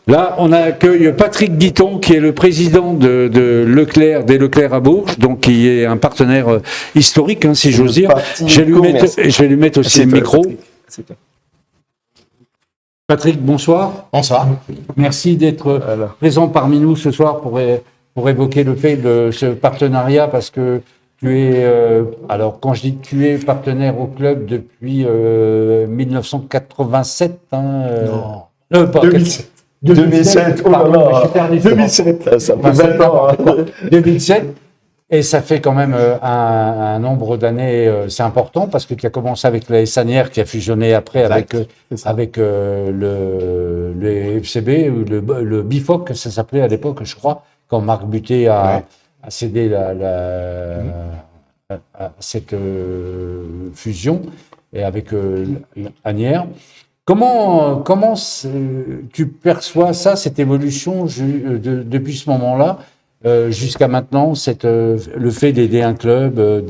Là, on accueille Patrick Guiton, qui est le président de Leclerc, des Leclerc à Bourges, donc qui est un partenaire historique, hein, si j'ose dire. Je vais lui mettre aussi le micro. Patrick, bonsoir. Bonsoir. Merci d'être présent parmi nous ce soir pour évoquer le fait de ce partenariat, parce que tu es, alors quand je dis que tu es partenaire au club depuis 1987, non, pas 2007. 2007, oh là là, 2007, ça fait 20 ans. 2007, et ça fait quand même un nombre d'années, c'est important, parce que tu as commencé avec la Sanière qui a fusionné après avec le FCB, ou le BIFOC, ça s'appelait à l'époque, je crois, quand Marc Buté a cédé à cette fusion, et avec Asnières. Comment tu perçois ça, cette évolution depuis ce moment-là jusqu'à maintenant, le fait d'aider un club,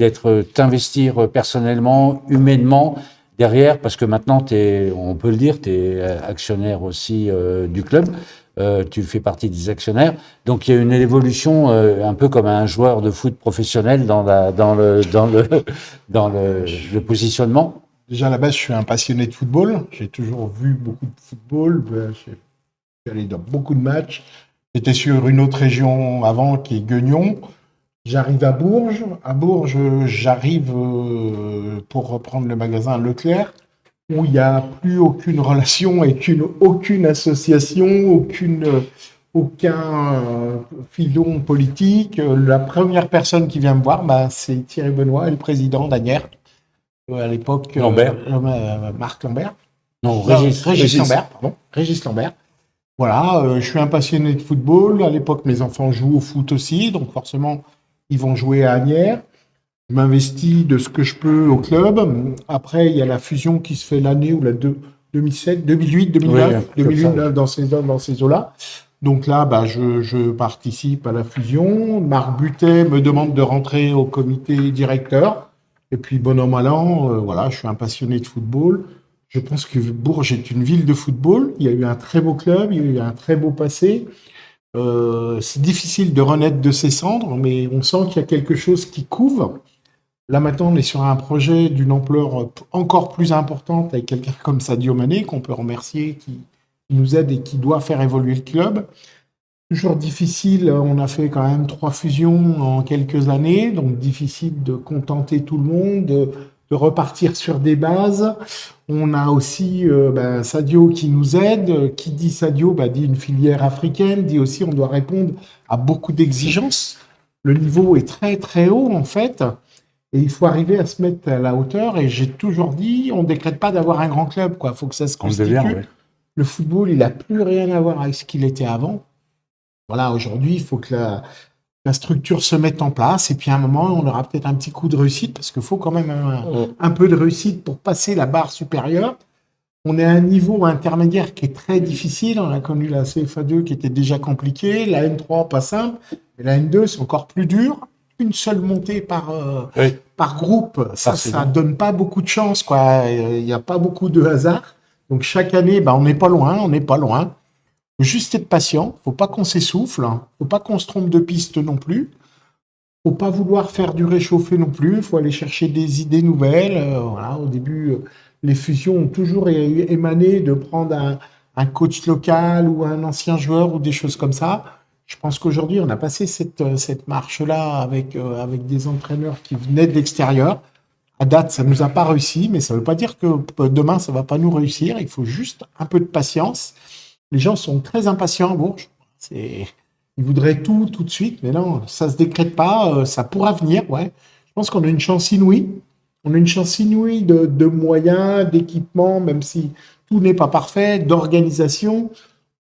t'investir personnellement, humainement derrière, parce que maintenant on peut le dire, tu es actionnaire aussi du club, tu fais partie des actionnaires, donc il y a une évolution un peu comme un joueur de foot professionnel dans le positionnement. Déjà, à la base, je suis un passionné de football. J'ai toujours vu beaucoup de football. Je suis allé dans beaucoup de matchs. J'étais sur une autre région avant, qui est Guignon. J'arrive à Bourges. À Bourges, j'arrive pour reprendre le magasin Leclerc, où il n'y a plus aucune relation avec aucune association, aucun filon politique. La première personne qui vient me voir, c'est Thierry Benoît, le président d'Asnières. À l'époque, Marc Lambert. Non, Régis Lambert, pardon. Régis Lambert. Voilà, je suis un passionné de football. À l'époque, mes enfants jouent au foot aussi, donc forcément, ils vont jouer à Asnières. Je m'investis de ce que je peux au club. Après, il y a la fusion qui se fait l'année ou 2007, 2008, 2009, 2009 dans ces eaux-là. Donc là, je participe à la fusion. Marc Butet me demande de rentrer au comité directeur. Et puis, bon an, mal an, voilà, je suis un passionné de football. Je pense que Bourges est une ville de football. Il y a eu un très beau club, il y a eu un très beau passé. C'est difficile de renaître de ses cendres, mais on sent qu'il y a quelque chose qui couve. Là, maintenant, on est sur un projet d'une ampleur encore plus importante avec quelqu'un comme Sadio Mané, qu'on peut remercier, qui nous aide et qui doit faire évoluer le club. Toujours difficile, on a fait quand même 3 fusions en quelques années, donc difficile de contenter tout le monde, de repartir sur des bases. On a aussi Sadio qui nous aide. Qui dit Sadio dit une filière africaine, dit aussi on doit répondre à beaucoup d'exigences. Le niveau est très très haut en fait, et il faut arriver à se mettre à la hauteur. Et j'ai toujours dit, on ne décrète pas d'avoir un grand club, quoi. Il faut que ça se constitue. Le football, il n'a plus rien à voir avec ce qu'il était avant. Voilà, aujourd'hui, il faut que la structure se mette en place, et puis à un moment, on aura peut-être un petit coup de réussite, parce qu'il faut quand même un peu de réussite pour passer la barre supérieure. On est à un niveau intermédiaire qui est très difficile. On a connu la CFA2 qui était déjà compliquée, la N3 pas simple, mais la N2 c'est encore plus dur. Une seule montée par groupe, ça donne pas beaucoup de chance, quoi. Il n'y a pas beaucoup de hasard. Donc chaque année, on n'est pas loin. Faut juste être patient, faut pas qu'on s'essouffle, faut pas qu'on se trompe de piste non plus, faut pas vouloir faire du réchauffé non plus, faut aller chercher des idées nouvelles. Voilà, au début, les fusions ont toujours émané de prendre un coach local ou un ancien joueur ou des choses comme ça. Je pense qu'aujourd'hui, on a passé cette marche-là avec des entraîneurs qui venaient de l'extérieur. À date, ça nous a pas réussi, mais ça veut pas dire que demain, ça va pas nous réussir. Il faut juste un peu de patience. Les gens sont très impatients à Bourges. Ils voudraient tout de suite, mais non, ça se décrète pas. Ça pourra venir, ouais. Je pense qu'on a une chance inouïe. On a une chance inouïe de moyens, d'équipements, même si tout n'est pas parfait, d'organisation.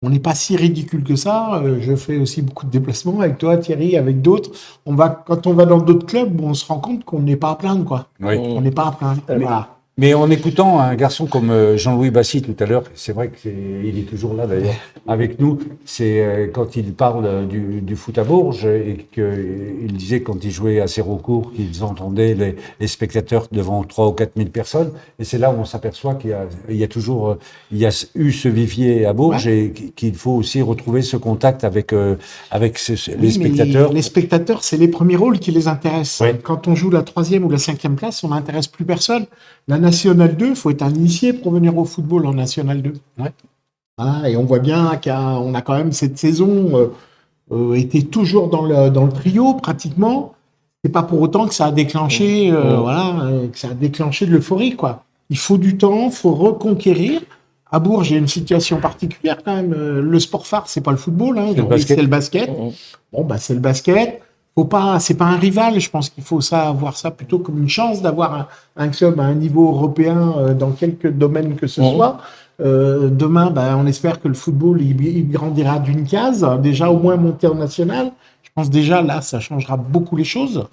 On n'est pas si ridicule que ça. Je fais aussi beaucoup de déplacements avec toi, Thierry, avec d'autres. Quand on va dans d'autres clubs, on se rend compte qu'on n'est pas à plaindre, quoi. Oui. On n'est pas à plaindre. Voilà. Mais en écoutant un garçon comme Jean-Louis Bassi tout à l'heure, c'est vrai qu'il est toujours là d'ailleurs avec nous, c'est quand il parle du foot à Bourges et qu'il disait quand il jouait à Sérocourt qu'ils entendaient les spectateurs devant 3 ou 4 000 personnes. Et c'est là où on s'aperçoit qu'il y a toujours il y a eu ce vivier à Bourges et qu'il faut aussi retrouver ce contact avec les spectateurs. Les spectateurs, c'est les premiers rôles qui les intéressent. Ouais. Quand on joue la 3e ou la 5e place, on n'intéresse plus personne. La National 2, il faut être un initié pour venir au football en National 2. Ouais. Voilà, et on voit bien qu'on a quand même cette saison été toujours dans le trio pratiquement. C'est pas pour autant que ça a déclenché, que ça a déclenché de l'euphorie, quoi. Il faut du temps, il faut reconquérir. À Bourges, il y a une situation particulière quand même. Le sport phare, c'est pas le football, hein. C'est le basket. Bon, bah c'est le basket. C'est pas un rival. Je pense qu'il faut voir ça plutôt comme une chance d'avoir un club à un niveau européen dans quelques domaines que ce soit. Demain, on espère que le football il grandira d'une case, déjà au moins monter en national. Je pense déjà là, ça changera beaucoup les choses.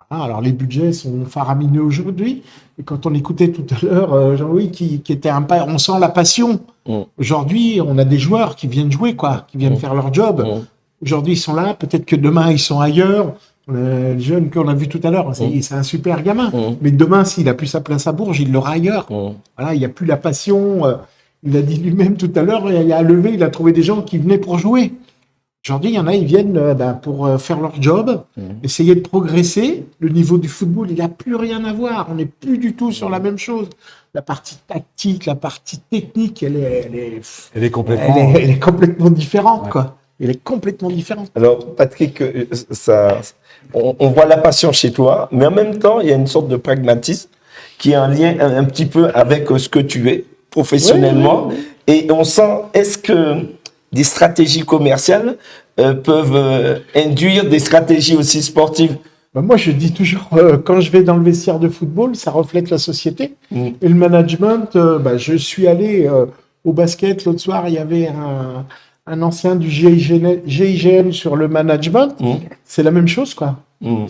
Alors les budgets sont faramineux aujourd'hui. Et quand on écoutait tout à l'heure Jean-Louis qui était on sent la passion. Aujourd'hui, on a des joueurs qui viennent jouer, qui viennent faire leur job. Aujourd'hui, ils sont là. Peut-être que demain, ils sont ailleurs. Le jeune qu'on a vu tout à l'heure, c'est un super gamin. Mais demain, s'il a plus sa place à Bourges, il l'aura ailleurs. Voilà, il n'y a plus la passion. Il a dit lui-même tout à l'heure, il a levé, il a trouvé des gens qui venaient pour jouer. Aujourd'hui, il y en a, ils viennent pour faire leur job, essayer de progresser. Le niveau du football, il n'a plus rien à voir. On n'est plus du tout sur la même chose. La partie tactique, la partie technique, elle est complètement différente, quoi. Elle est complètement différente. Alors, Patrick, on voit la passion chez toi, mais en même temps, il y a une sorte de pragmatisme qui est en lien un petit peu avec ce que tu es professionnellement. Et on sent, est-ce que des stratégies commerciales peuvent induire des stratégies aussi sportives? Moi, je dis toujours, quand je vais dans le vestiaire de football, ça reflète la société. Et le management, je suis allé au basket l'autre soir, il y avait un ancien du GIGN sur le management. C'est la même chose, quoi.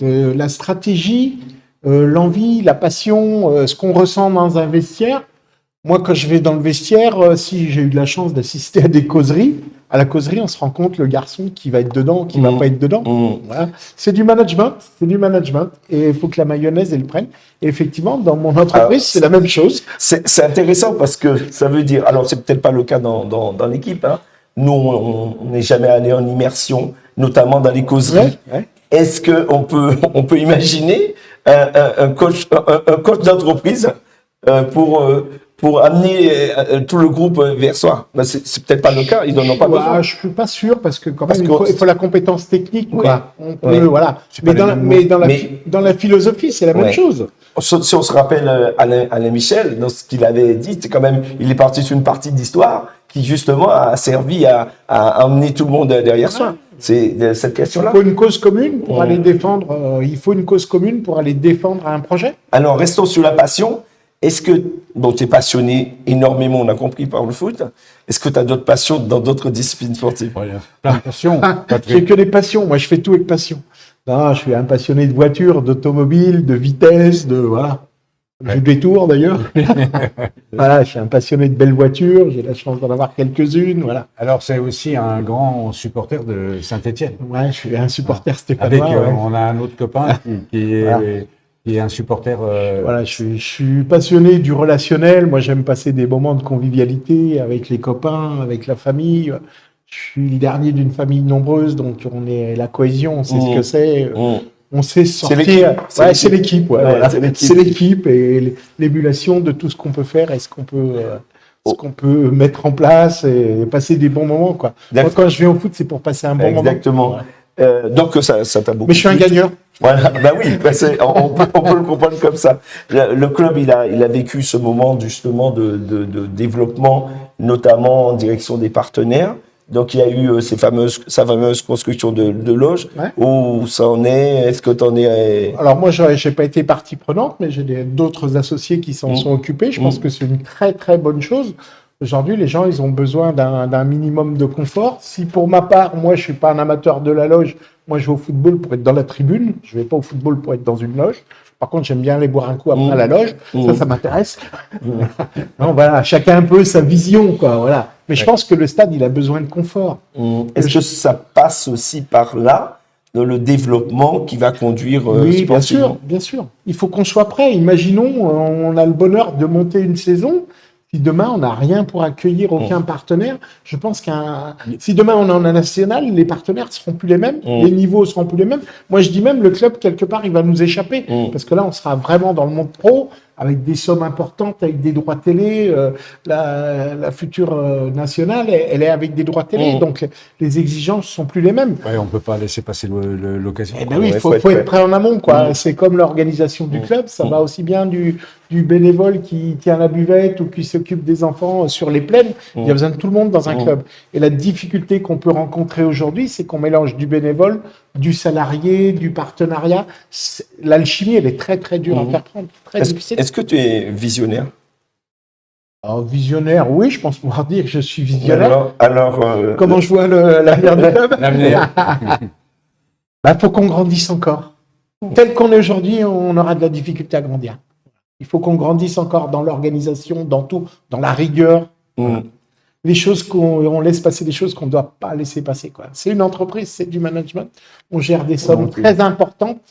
La stratégie, l'envie, la passion, ce qu'on ressent dans un vestiaire. Moi, quand je vais dans le vestiaire, si j'ai eu de la chance d'assister à des causeries, à la causerie, on se rend compte le garçon qui va être dedans, qui va pas être dedans. Voilà. C'est du management. Et il faut que la mayonnaise, elle prenne. Et effectivement, dans mon entreprise, c'est la même chose. C'est intéressant parce que ça veut dire, alors c'est peut-être pas le cas dans l'équipe, hein. Nous, on n'est jamais allé en immersion, notamment dans les causeries. Est-ce qu'on peut imaginer un coach d'entreprise pour amener tout le groupe vers soi? C'est peut-être pas le cas, ils n'en ont pas besoin. Je suis pas sûr parce que quand même il faut la compétence technique, quoi. On peut, voilà. Mais dans la philosophie, c'est la même chose. Si on se rappelle Alain Michel, dans ce qu'il avait dit, c'est quand même, il est parti sur une partie d'histoire qui justement a servi à emmener tout le monde derrière soi. C'est cette question-là. Il faut une cause commune pour aller défendre. Il faut une cause commune pour aller défendre un projet. Alors restons sur la passion. Est-ce que, tu es passionné énormément, on a compris, par le foot. Est-ce que tu as d'autres passions dans d'autres disciplines sportives? Plein de passions. J'ai que des passions. Moi, je fais tout avec passion. Non, je suis un passionné de voitures, d'automobile, de vitesse, voilà. Je joue des tours, d'ailleurs. Voilà, je suis un passionné de belles voitures. J'ai la chance d'en avoir quelques-unes, voilà. Alors, c'est aussi un grand supporter de Saint-Étienne. Ouais, je suis un supporter stéphanois. On a un autre copain qui est un supporter. Voilà, je suis passionné du relationnel. Moi, j'aime passer des moments de convivialité avec les copains, avec la famille. Je suis le dernier d'une famille nombreuse, donc on est la cohésion, on sait ce que c'est. On sait sortir. C'est l'équipe. C'est l'équipe et l'émulation de tout ce qu'on peut faire et ce qu'on peut mettre en place et passer des bons moments, quoi. Moi, quand je viens au foot, c'est pour passer un bon moment. Exactement. Donc ça t'a beaucoup. Mais je suis un gagneur. Voilà, oui, on peut le comprendre comme ça. Le club, il a vécu ce moment justement de développement, notamment en direction des partenaires. Donc il y a eu sa fameuse construction de loges. Où ça en est? Est-ce que tu en es? Alors moi, j'ai pas été partie prenante, mais j'ai d'autres associés qui s'en sont occupés. Je pense que c'est une très très bonne chose. Aujourd'hui, les gens, ils ont besoin d'un minimum de confort. Si pour ma part, moi, je suis pas un amateur de la loge, Moi, je vais au football pour être dans la tribune. Je vais pas au football pour être dans une loge. Par contre, j'aime bien aller boire un coup après à la loge. Ça m'intéresse. Non, voilà, chacun un peu sa vision, quoi. Voilà. Mais je pense que le stade, il a besoin de confort. Est-ce que ça passe aussi par là, dans le développement qui va conduire Oui, bien sportivement? sûr, bien sûr. Il faut qu'on soit prêt. Imaginons, on a le bonheur de monter une saison. Si demain, on n'a rien pour accueillir aucun partenaire, je pense si demain on est en national, les partenaires seront plus les mêmes, les niveaux seront plus les mêmes. Moi, je dis même, le club, quelque part, il va nous échapper. Parce que là, on sera vraiment dans le monde pro, avec des sommes importantes, avec des droits télé. La future nationale, elle est avec des droits télé. Donc, les exigences sont plus les mêmes. Ouais, on peut pas laisser passer l'occasion. Eh ben oui, il faut être prêt en amont, quoi. C'est comme l'organisation du club, ça va aussi bien du bénévole qui tient la buvette ou qui s'occupe des enfants sur les plaines. Il y a besoin de tout le monde dans un club. Et la difficulté qu'on peut rencontrer aujourd'hui, c'est qu'on mélange du bénévole, du salarié, du partenariat. L'alchimie, elle est très, très dure à faire prendre. Très difficile. Est-ce que tu es visionnaire? Alors, visionnaire, oui, je pense pouvoir dire que je suis visionnaire. Alors comment je vois l'avenir du club? L'avenir. Faut qu'on grandisse encore. Tel qu'on est aujourd'hui, on aura de la difficulté à grandir. Il faut qu'on grandisse encore dans l'organisation, dans tout, dans la rigueur. Les choses on laisse passer des choses qu'on ne doit pas laisser passer, quoi. C'est une entreprise, c'est du management. On gère des sommes très importantes.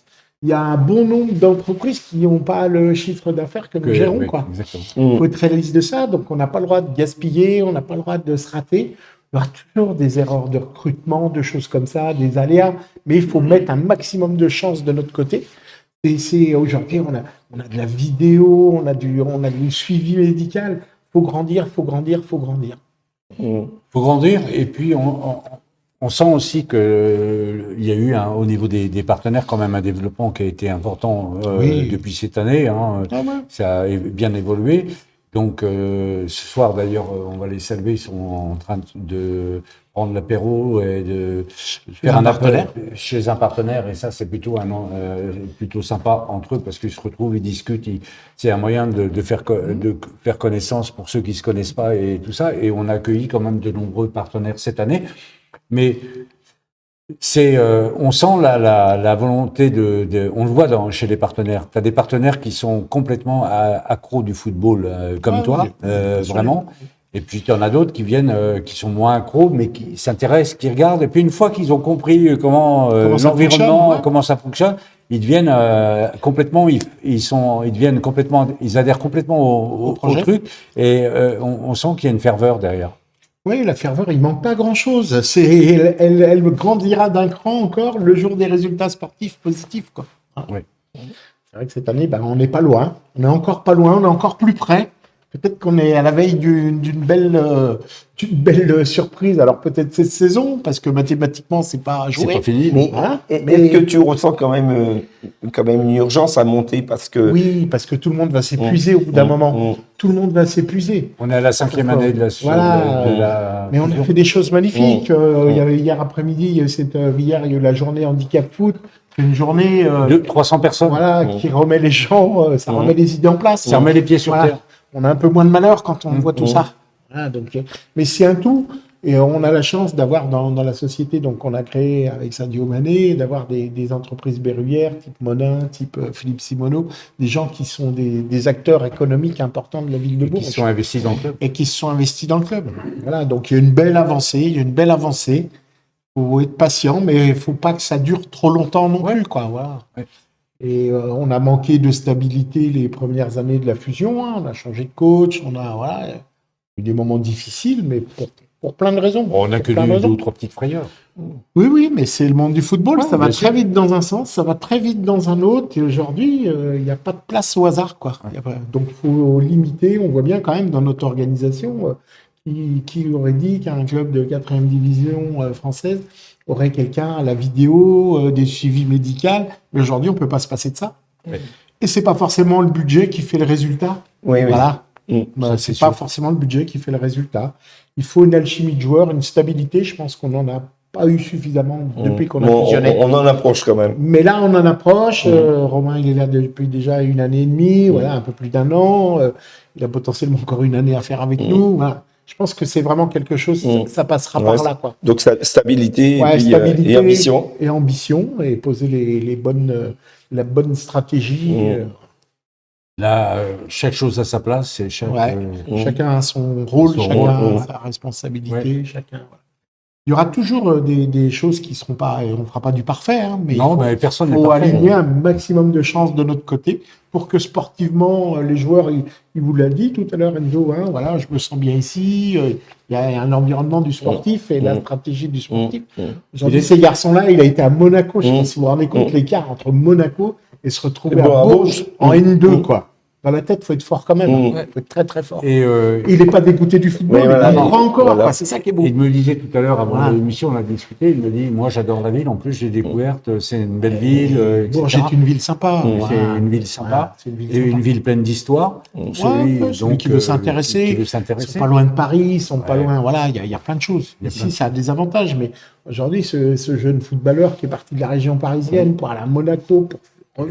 Il y a un bon nombre d'entreprises qui n'ont pas le chiffre d'affaires que nous gérons, quoi. Il faut être réaliste de ça. Donc, on n'a pas le droit de gaspiller, on n'a pas le droit de se rater. Il y aura toujours des erreurs de recrutement, de choses comme ça, des aléas. Mais il faut mettre un maximum de chance de notre côté. Et aujourd'hui, on a de la vidéo, on a du suivi médical. Faut grandir, faut grandir, faut grandir. Faut grandir, et puis on sent aussi que il y a eu au niveau des partenaires quand même un développement qui a été important depuis cette année. Ça a bien évolué. Donc ce soir d'ailleurs, on va les saluer. Ils sont en train de prendre l'apéro et de faire un appel chez un partenaire, et ça c'est plutôt plutôt sympa entre eux parce qu'ils se retrouvent, ils discutent, c'est un moyen de faire connaissance pour ceux qui se connaissent pas et tout ça. Et on a accueilli quand même de nombreux partenaires cette année, mais on sent la volonté on le voit chez les partenaires. Tu as des partenaires qui sont complètement accros du football comme toi, vraiment. Et puis, il y en a d'autres qui viennent, qui sont moins accros, mais qui s'intéressent, qui regardent. Et puis, une fois qu'ils ont compris comment l'environnement, comment ça fonctionne, ils deviennent complètement, ils adhèrent complètement au truc. Et on sent qu'il y a une ferveur derrière. Oui, la ferveur, il manque pas grand-chose. Elle grandira d'un cran encore le jour des résultats sportifs positifs, quoi. Oui. C'est vrai que cette année, on n'est pas loin. On est encore pas loin, on est encore plus près. Peut-être qu'on est à la veille d'une belle surprise. Alors peut-être cette saison, parce que mathématiquement c'est pas joué. C'est pas fini. Mais est-ce que tu ressens quand même une urgence à monter parce que oui, parce que tout le monde va s'épuiser au bout d'un moment. Tout le monde va s'épuiser. On est à la 5e année de la. Mais on a fait des choses magnifiques. Il y avait hier après-midi, hier il y a eu la journée handicap foot. C'est une journée de 300 personnes. Voilà, qui remet les gens, ça remet les idées en place. Ça remet les pieds sur terre. On a un peu moins de malheur quand on voit tout ça. Voilà, mais c'est un tout. Et on a la chance d'avoir dans la société, donc on a créé avec Sadio Mané, d'avoir des entreprises berruyères, type Monin, type Philippe Simoneau, des gens qui sont des acteurs économiques importants de la ville de Bourges. Qui sont investis dans le club. Et qui se sont investis dans le club. Voilà, donc il y a une belle avancée, Il faut être patient, mais il ne faut pas que ça dure trop longtemps non plus, quoi. Voilà. Ouais. Et on a manqué de stabilité les premières années de la fusion. On a changé de coach, il y a eu des moments difficiles, mais pour plein de raisons. On a que 2 ou 3 petites frayeurs. Oui, mais c'est le monde du football. Ça va très vite dans un sens, ça va très vite dans un autre. Et aujourd'hui, il n'y a pas de place au hasard, quoi. Donc, il faut limiter. On voit bien quand même dans notre organisation qui aurait dit qu'un club de 4e division française aurait quelqu'un à la vidéo, des suivis médicaux. Mais aujourd'hui, on ne peut pas se passer de ça. Oui. Et ce n'est pas forcément le budget qui fait le résultat. Oui. Voilà. C'est pas forcément le budget qui fait le résultat. Il faut une alchimie de joueurs, une stabilité. Je pense qu'on n'en a pas eu suffisamment depuis qu'on a fusionné. On en approche quand même. Mais là, on en approche. Romain, il est là depuis déjà 1 année et demie, un peu plus d'1 an. Il a potentiellement encore 1 année à faire avec nous. Voilà. je pense que c'est vraiment quelque chose, ça passera par là, quoi. Donc, stabilité, Ouais, et, puis, stabilité et ambition. et ambition, et poser la bonne stratégie. Là, chaque chose à sa place et Chacun a son rôle, Son chacun rôle, a sa responsabilité, chacun. Voilà. Il y aura toujours des choses qui seront pas, on fera pas du parfait, hein, mais non, il mais personne n'est faut parfait. aligner un maximum de chances de notre côté pour que sportivement, les joueurs, il vous l'a dit tout à l'heure, Enzo, hein, voilà, je me sens bien ici, il y a un environnement du sportif et la stratégie du sportif. Aujourd'hui, ces garçons-là, il a été à Monaco, je ne sais pas si vous vous rendez compte l'écart entre Monaco et se retrouver à Bourges en N2, quoi. Dans la tête, il faut être fort quand même. Il faut être très, très fort. Et il n'est pas dégoûté du football, voilà, il ne croit encore. voilà. Quoi. C'est ça qui est beau. il me disait tout à l'heure, avant Voilà. l'émission, on a discuté, il me dit, moi j'adore la ville, en plus j'ai découverte, c'est une belle ville, Bourges etc. est une ville sympa. C'est Voilà. une ville sympa, Voilà, c'est une ville et sympa. une ville pleine d'histoire. Celui qui veut s'intéresser. Qui veut Ils s'intéresser. sont pas loin de Paris, ils sont pas Ouais. loin. Voilà, il y a plein de choses. Il y a Ici, plein de ça a des avantages, mais aujourd'hui, ce jeune footballeur qui est parti de la région parisienne pour aller à Monaco, pour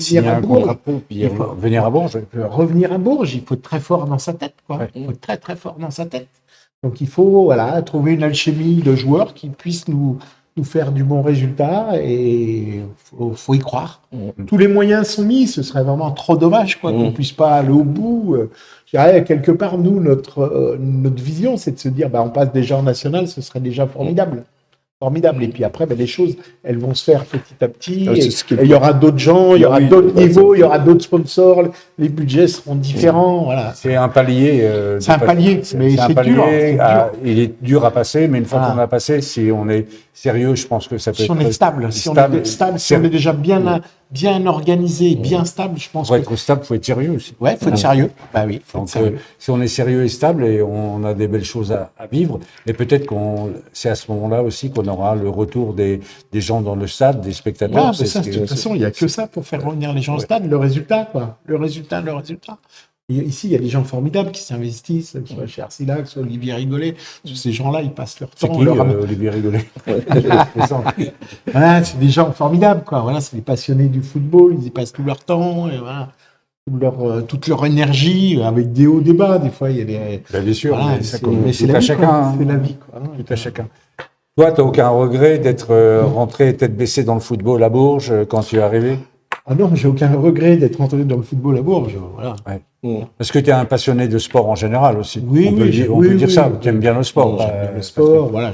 Signer revenir à un Bourges, contrat pro, puis il faut- venir à Bourges. revenir à Bourges, il faut être très fort dans sa tête, quoi. Ouais. Il faut être très très fort dans sa tête. Donc il faut voilà trouver une alchimie de joueurs qui puissent nous faire du bon résultat et faut y croire. Tous les moyens sont mis, ce serait vraiment trop dommage quoi qu'on puisse pas aller au bout. Je dirais, quelque part nous notre vision c'est de se dire bah on passe déjà en national, ce serait déjà formidable. Formidable. Et puis après, ben, les choses, elles vont se faire petit à petit. Ah, Et c'est ce qui est- il y aura d'autres gens, il y aura Oui, d'autres ouais, niveaux, il y aura d'autres sponsors, les budgets seront différents. Voilà. C'est un palier. C'est un palier, mais c'est un c'est palier. dur, c'est dur. Il est dur à passer, mais une fois Voilà. qu'on a passé, si on est sérieux, je pense que ça peut Si on est stable, si on est stable, si on est déjà bien organisé, bien stable, je pense Pour que. être stable, faut être sérieux aussi. Ouais, faut être sérieux. Bah oui, faut être Donc, sérieux. si on est sérieux et stable et on a des belles choses à vivre, et peut-être c'est à ce moment-là aussi qu'on aura le retour des gens dans le stade, des spectateurs. Ouais, mais C'est ça, ce de que- toute façon, il n'y a que ça pour faire revenir les gens au stade, le résultat, quoi. Le résultat. Et ici, il y a des gens formidables qui s'investissent, que ce soit chez Arcilac, soit Olivier Rigolet. Ces gens-là, ils passent leur C'est temps. qui, leur am- Olivier Rigolet Voilà, c'est des gens formidables, quoi. Voilà, c'est des passionnés du football, ils y passent tout leur temps, et voilà. Toute leur énergie, avec des hauts, des bas. Des fois, il y a des. Ben, bien sûr, Voilà, mais ça, c'est- comme mais c'est tout la à vie, chacun. quoi. hein. C'est la vie, quoi. Tout à chacun. Toi, tu n'as aucun regret d'être rentré tête baissée dans le football à Bourges quand tu es arrivé? Ah non, j'ai aucun regret d'être entré dans le football à Bourges. Voilà. Parce que tu es un passionné de sport en général aussi. Oui, on peut, oui, dire, on oui, peut dire oui, ça. oui. Tu aimes bien le sport. J'aime bien le sport, voilà.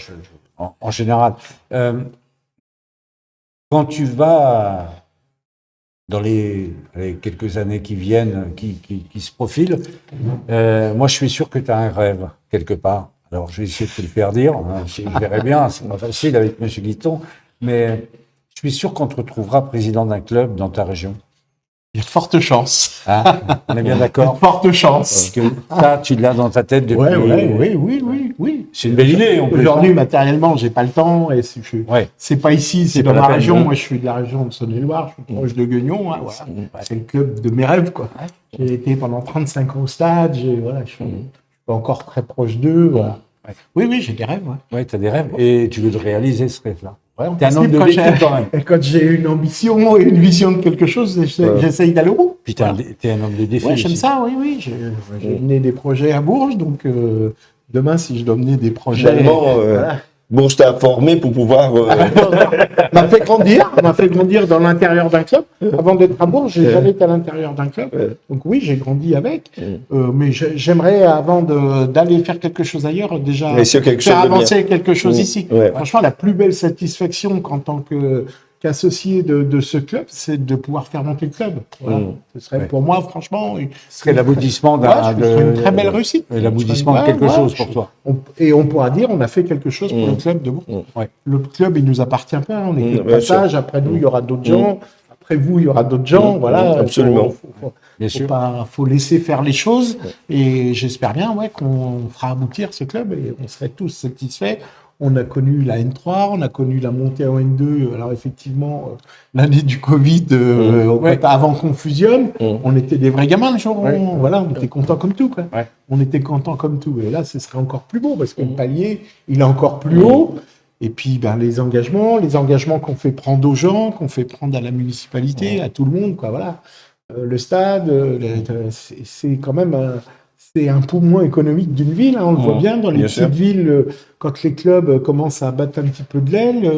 En général. Quand tu vas dans les quelques années qui viennent, qui se profilent, moi je suis sûr que tu as un rêve quelque part. Alors je vais essayer de te le faire dire, hein, je verrai bien, c'est pas facile avec M. Guiton, mais je suis sûr qu'on te retrouvera président d'un club dans ta région. Il y a de fortes chances. Hein, on est bien Il y a d'accord de fortes Parce chances. que ça, tu l'as dans ta tête depuis... Oui. C'est une belle idée. On peut Aujourd'hui, matériellement, j'ai pas le temps et Ouais. c'est pas ici, c'est C'est dans pas la ma peine, région. hein. Moi, je suis de la région de Saône-et-Loire, je suis proche de Guignon. Hein, voilà. C'est le club de mes rêves, quoi. J'ai été pendant 35 ans au stade. Je suis encore très proche d'eux. Voilà. Ouais. Oui, j'ai des rêves. Ouais. Ouais, tu as des rêves et tu veux le réaliser, ce rêve-là. Ouais, en T'es un principe, homme de quand défi j'ai- quand même. Quand j'ai une ambition et une vision de quelque chose, j'essaye d'aller au bout. Puis t'es un homme de défi. Ouais, j'aime aussi. ça, oui. J'ai mené des projets à Bourges, donc demain, si je dois mener des projets. Finalement, Voilà. Bourges t'a formé pour pouvoir. m'a fait grandir dans l'intérieur d'un club. Avant d'être à Bourges, j'ai jamais été à l'intérieur d'un club. Donc oui, j'ai grandi avec. Mais j'aimerais, avant d'aller faire quelque chose ailleurs, déjà Mais sur quelque faire chose de bien. avancer quelque chose ici. Ouais. Franchement, la plus belle satisfaction qu'en tant qu'associé de ce club, c'est de pouvoir faire monter le club. Voilà. Ce serait pour moi, franchement, Ce serait l'aboutissement une très belle réussite. L'aboutissement de Ouais, quelque ouais, chose pour toi. Et on pourra dire, on a fait quelque chose pour le club de Bourges. Ouais. Le club, il nous appartient pas. On est que de bien passage. Après nous, il y aura d'autres gens. Après vous, il y aura d'autres gens. Voilà. Absolument. Bien sûr. Faut laisser faire les choses. Et j'espère bien, qu'on fera aboutir ce club et on serait tous satisfaits. On a connu la N3, on a connu la montée en N2. Alors effectivement, l'année du Covid, avant qu'on fusionne, on était des vrais gamins le jour. Voilà, on était contents comme tout. Quoi. Ouais. On était contents comme tout. Et là, ce serait encore plus beau parce que le palier, il est encore plus haut. Et puis, les engagements qu'on fait prendre aux gens, qu'on fait prendre à la municipalité, à tout le monde, quoi. Voilà. Le stade, c'est quand même c'est un poumon économique d'une ville. On le voit bien dans les bien petites sûr. villes, quand les clubs commencent à battre un petit peu de l'aile.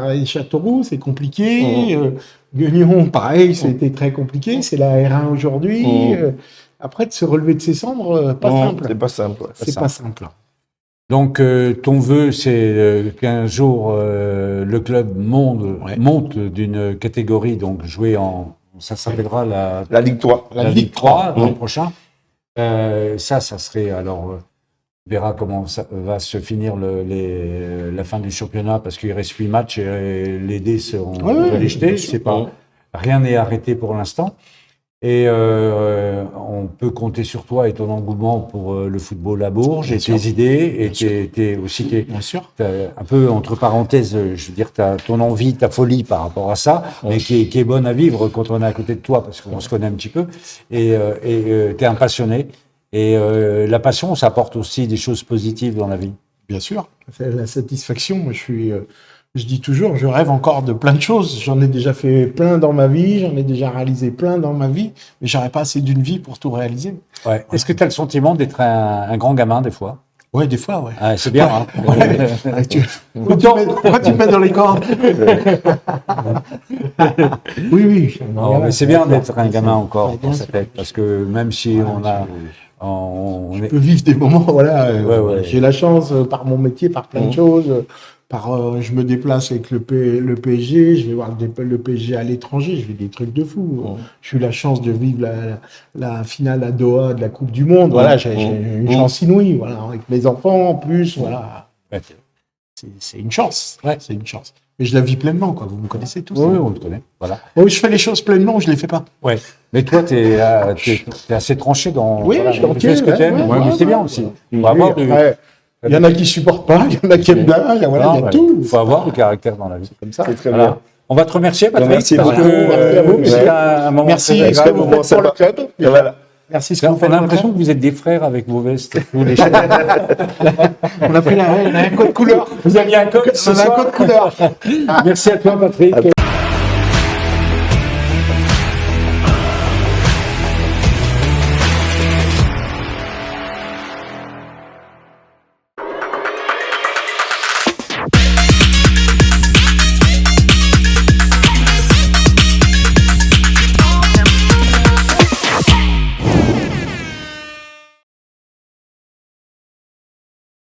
À Châteauroux, c'est compliqué. Guignon, pareil, c'était très compliqué. C'est la R1 aujourd'hui. Après, de se relever de ses cendres, pas simple. C'est pas simple. Ouais. C'est pas simple. Donc, ton vœu, c'est qu'un jour, le club monte d'une catégorie, donc jouer ça s'appellera La Ligue 3. la Ligue 3 l'an prochain. Ça serait, alors, on verra comment ça va se finir la fin du championnat, parce qu'il reste 8 matchs et les dés seront jetés. C'est pas, rien n'est arrêté pour l'instant. Et on peut compter sur toi et ton engouement pour le football à Bourges, et tes idées, et Bien sûr. un peu entre parenthèses, je veux dire, ton envie, ta folie par rapport à ça, mais qui est bonne à vivre quand on est à côté de toi, parce qu'on se connaît un petit peu, et t'es un passionné. Et la passion, ça apporte aussi des choses positives dans la vie. Bien sûr. C'est la satisfaction. Moi, je dis toujours, je rêve encore de plein de choses. J'en ai déjà fait plein dans ma vie, j'en ai déjà réalisé plein dans ma vie, mais j'aurais pas assez d'une vie pour tout réaliser. Ouais. Est-ce que tu as le sentiment d'être un grand gamin des fois? Ouais, des fois, ouais. Ah, c'est bien. Hein. Pourquoi tu me mets dans les cordes? Oui. Non, mais c'est bien d'être un gamin encore dans sa tête, parce que même si on Je peux vivre des moments, voilà. Ouais. J'ai la chance, par mon métier, par plein de choses. Je me déplace avec le PSG, je vais voir le PSG à l'étranger, je fais des trucs de fou. J'ai eu la chance de vivre la finale à Doha de la Coupe du Monde. Voilà, j'ai une chance inouïe, voilà, avec mes enfants en plus, voilà. Ouais. C'est une chance. Ouais. C'est une chance. Mais je la vis pleinement, quoi. Vous me connaissez tous. Oui, on le connaît. Voilà. Oui, je fais les choses pleinement ou je les fais pas. Ouais. Mais toi, t'es assez tranché dans. Oui, je tu fais ce que t'aimes. ouais, mais c'est bien aussi. Oui, Faut avoir du- ouais. Il y en a qui supportent pas, il y en a qui aiment bien, il y a tout. Faut avoir du caractère dans la vie. Comme ça. C'est très Voilà. bien. On va te remercier, Patrick. Merci parce beaucoup. que, Merci à vous. c'est un moment Merci très ce que agréable. vous faites pour le club. Et voilà. Merci ce que vous On faites a pour le l'impression club. que vous êtes des frères avec vos vestes. Tous les On a pris un code couleur. Vous aviez un code ce On a un soir. code couleur. Merci à toi, Patrick.